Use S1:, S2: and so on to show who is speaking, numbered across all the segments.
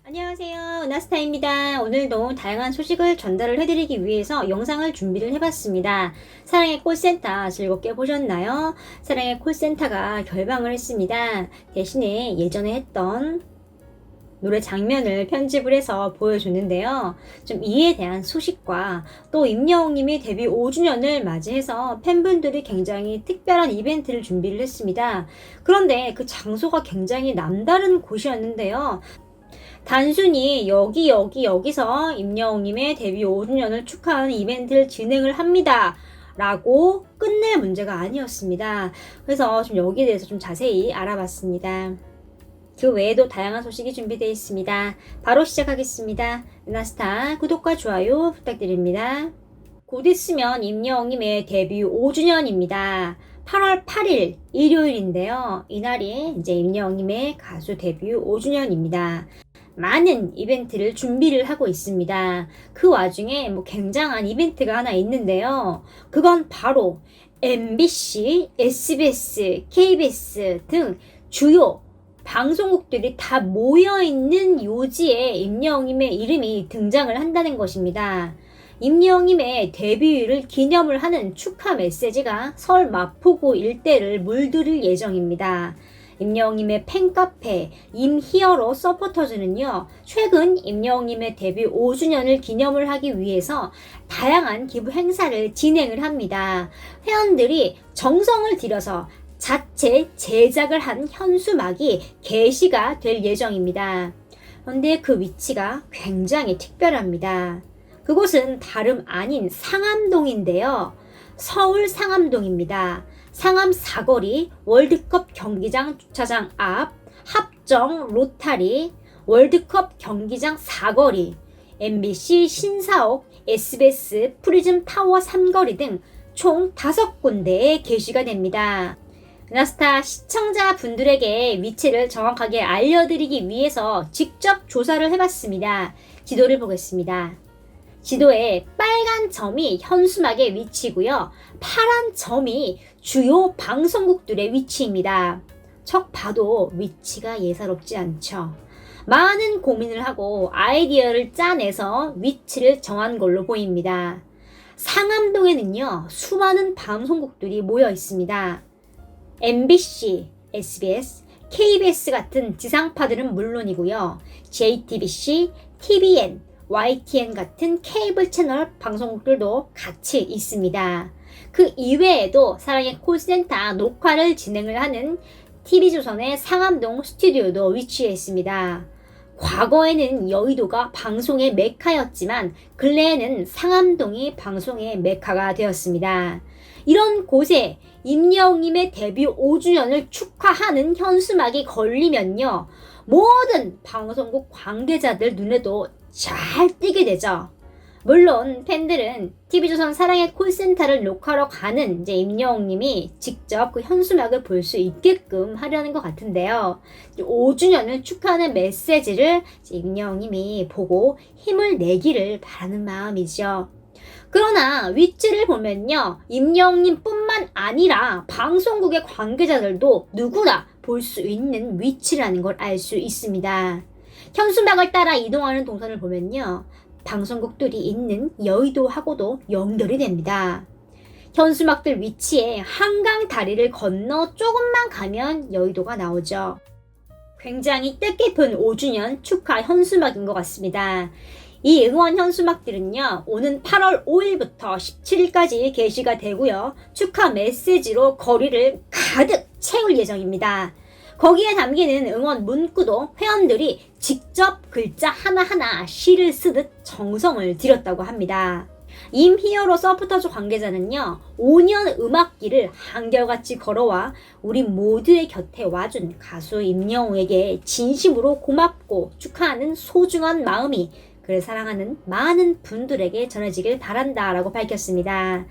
S1: 안녕하세요. 은하스타입니다. 오늘도 다양한 소식을 전달을 해드리기 위해서 영상을 준비를 해봤습니다. 사랑의 콜센터 즐겁게 보셨나요? 사랑의 콜센터가 결방을 했습니다. 대신에 예전에 했던 노래 장면을 편집을 해서 보여줬는데요. 좀 이에 대한 소식과 또 임영웅님이 데뷔 5주년을 맞이해서 팬분들이 굉장히 특별한 이벤트를 준비를 했습니다. 그런데 그 장소가 굉장히 남다른 곳이었는데요. 단순히 여기서 임영웅님의 데뷔 5주년을 축하하는 이벤트를 진행을 합니다. 라고 끝낼 문제가 아니었습니다. 그래서 좀 여기에 대해서 좀 자세히 알아봤습니다. 그 외에도 다양한 소식이 준비되어 있습니다. 바로 시작하겠습니다. 은하스타 구독과 좋아요 부탁드립니다. 곧 있으면 임영웅님의 데뷔 5주년입니다. 8월 8일 일요일인데요. 이날이 이제 임영웅님의 가수 데뷔 5주년입니다. 많은 이벤트를 준비를 하고 있습니다. 그 와중에 굉장한 이벤트가 하나 있는데요. 그건 바로 MBC, SBS, KBS 등 주요 방송국들이 다 모여있는 요지에 임영웅님의 이름이 등장을 한다는 것입니다. 임영웅님의 데뷔를 기념을 하는 축하 메시지가 서울 마포구 일대를 물들일 예정입니다. 임영웅님의 팬카페 임히어로 서포터즈는요, 최근 임영웅님의 데뷔 5주년을 기념을 하기 위해서 다양한 기부 행사를 진행을 합니다. 회원들이 정성을 들여서 자체 제작을 한 현수막이 게시가 될 예정입니다. 그런데 그 위치가 굉장히 특별합니다. 그곳은 다름 아닌 상암동인데요. 서울 상암동입니다. 상암 사거리 월드컵 경기장 주차장 앞 합정 로타리 월드컵 경기장 사거리 MBC 신사옥 SBS 프리즘 타워 3거리 등 총 5군데에 게시가 됩니다. 은하스타 시청자분들에게 위치를 정확하게 알려드리기 위해서 직접 조사를 해봤습니다. 지도를 보겠습니다. 지도에 빨간 점이 현수막의 위치고요. 파란 점이 주요 방송국들의 위치입니다. 척 봐도 위치가 예사롭지 않죠. 많은 고민을 하고 아이디어를 짜내서 위치를 정한 걸로 보입니다. 상암동에는요, 수많은 방송국들이 모여 있습니다. MBC, SBS, KBS 같은 지상파들은 물론이고요. JTBC, TVN, YTN 같은 케이블 채널 방송국들도 같이 있습니다. 그 이외에도 사랑의 콜센터 녹화를 진행을 하는 TV조선의 상암동 스튜디오도 위치해 있습니다. 과거에는 여의도가 방송의 메카였지만 근래에는 상암동이 방송의 메카가 되었습니다. 이런 곳에 임영웅님의 데뷔 5주년을 축하하는 현수막이 걸리면요, 모든 방송국 관계자들 눈에도 잘 띄게 되죠. 물론 팬들은 TV조선 사랑의 콜센터를 녹화하러 가는 이제 임영웅님이 직접 그 현수막을 볼 수 있게끔 하려는 것 같은데요. 5주년을 축하하는 메시지를 임영웅님이 보고 힘을 내기를 바라는 마음이죠. 그러나 위치를 보면요, 임영웅님 뿐만 아니라 방송국의 관계자들도 누구나 볼 수 있는 위치라는 걸 알 수 있습니다. 현수막을 따라 이동하는 동선을 보면요, 방송국들이 있는 여의도하고도 연결이 됩니다. 현수막들 위치에 한강 다리를 건너 조금만 가면 여의도가 나오죠. 굉장히 뜻깊은 5주년 축하 현수막인 것 같습니다. 이 응원 현수막들은요, 오는 8월 5일부터 17일까지 게시가 되고요. 축하 메시지로 거리를 가득 채울 예정입니다. 거기에 담기는 응원 문구도 회원들이 직접 글자 하나하나 시를 쓰듯 정성을 들였다고 합니다. 임히어로 서포터즈 관계자는요, 5년 음악길을 한결같이 걸어와 우리 모두의 곁에 와준 가수 임영웅에게 진심으로 고맙고 축하하는 소중한 마음이 그를 사랑하는 많은 분들에게 전해지길 바란다 라고 밝혔습니다.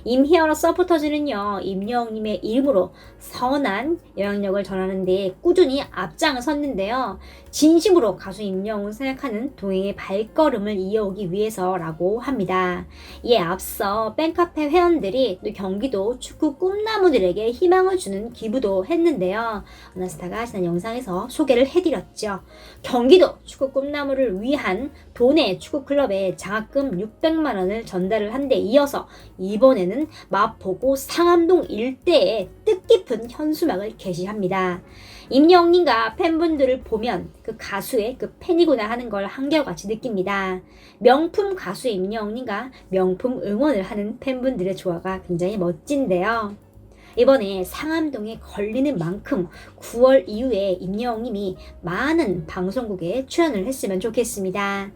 S1: 임히어로 서포터즈는요, 임영웅님의 이름으로 선한 영향력을 전하는 데 꾸준히 앞장섰는데요. 진심으로 가수 임영웅을 생각하는 동행의 발걸음을 이어오기 위해서라고 합니다. 이에 앞서 팬카페 회원들이 또 경기도 축구 꿈나무들에게 희망을 주는 기부도 했는데요. 어나스타가 지난 영상에서 소개를 해드렸죠. 경기도 축구 꿈나무를 위한 도내 축구클럽에 장학금 600만 원을 전달을 한 데 이어서 이번에는 마포구 상암동 일대에 뜻깊은 현수막을 게시합니다. 임영웅님과 팬분들을 보면 그 가수의 그 팬이구나 하는 걸 한결같이 느낍니다. 명품 가수 임영웅님과 명품 응원을 하는 팬분들의 조화가 굉장히 멋진데요. 이번에 상암동에 걸리는 만큼 9월 이후에 임영웅님이 많은 방송국에 출연을 했으면 좋겠습니다.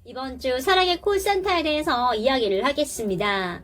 S1: 이번 주 사랑의 콜센터에 대해서 이야기를 하겠습니다.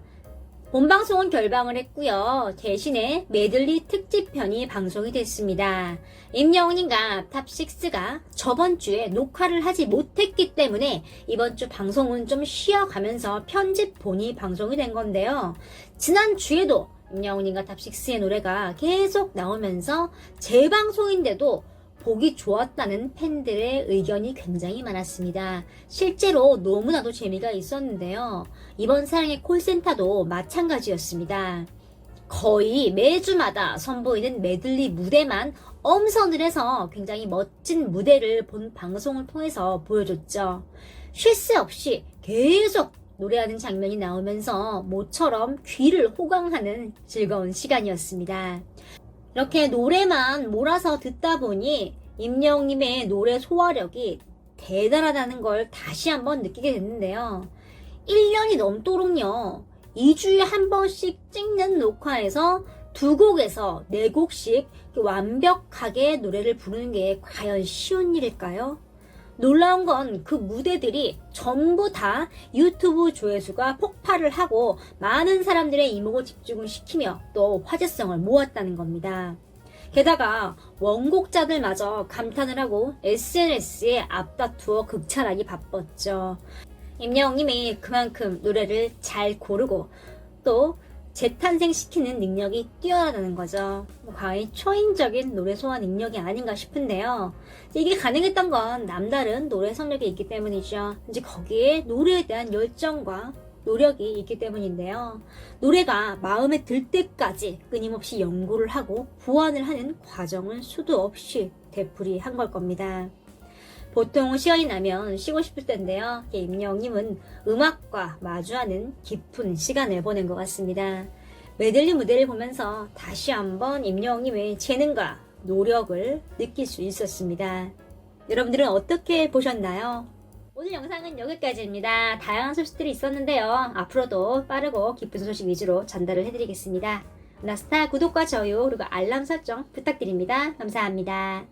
S1: 본방송은 결방을 했고요. 대신에 메들리 특집편이 방송이 됐습니다. 임영웅님과 탑6가 저번 주에 녹화를 하지 못했기 때문에 이번 주 방송은 좀 쉬어가면서 편집본이 방송이 된 건데요. 지난주에도 임영웅님과 탑6의 노래가 계속 나오면서 재방송인데도 보기 좋았다는 팬들의 의견이 굉장히 많았습니다. 실제로 너무나도 재미가 있었는데요. 이번 사랑의 콜센터도 마찬가지였습니다. 거의 매주마다 선보이는 메들리 무대만 엄선을 해서 굉장히 멋진 무대를 본 방송을 통해서 보여줬죠. 쉴 새 없이 계속 노래하는 장면이 나오면서 모처럼 귀를 호강하는 즐거운 시간이었습니다. 이렇게 노래만 몰아서 듣다 보니 임영웅님의 노래 소화력이 대단하다는 걸 다시 한번 느끼게 됐는데요. 1년이 넘도록요. 2주에 한 번씩 찍는 녹화에서 2곡에서 4곡씩 완벽하게 노래를 부르는 게 과연 쉬운 일일까요? 놀라운 건 그 무대들이 전부 다 유튜브 조회수가 폭발을 하고 많은 사람들의 이목을 집중을 시키며 또 화제성을 모았다는 겁니다. 게다가 원곡자들마저 감탄을 하고 SNS에 앞다투어 극찬하기 바빴죠. 임영웅님이 그만큼 노래를 잘 고르고 또 재탄생시키는 능력이 뛰어나다는 거죠. 과연 초인적인 노래 소화 능력이 아닌가 싶은데요. 이게 가능했던 건 남다른 노래 성력이 있기 때문이죠. 이제 거기에 노래에 대한 열정과 노력이 있기 때문인데요. 노래가 마음에 들 때까지 끊임없이 연구를 하고 보완을 하는 과정을 수도 없이 되풀이한 걸 겁니다. 보통 시간이 나면 쉬고 싶을 텐데요. 임영웅님은 음악과 마주하는 깊은 시간을 보낸 것 같습니다. 메들리 무대를 보면서 다시 한번 임영웅님의 재능과 노력을 느낄 수 있었습니다. 여러분들은 어떻게 보셨나요? 오늘 영상은 여기까지입니다. 다양한 소식들이 있었는데요. 앞으로도 빠르고 기쁜 소식 위주로 전달을 해드리겠습니다. 나스타 구독과 좋아요 그리고 알람 설정 부탁드립니다. 감사합니다.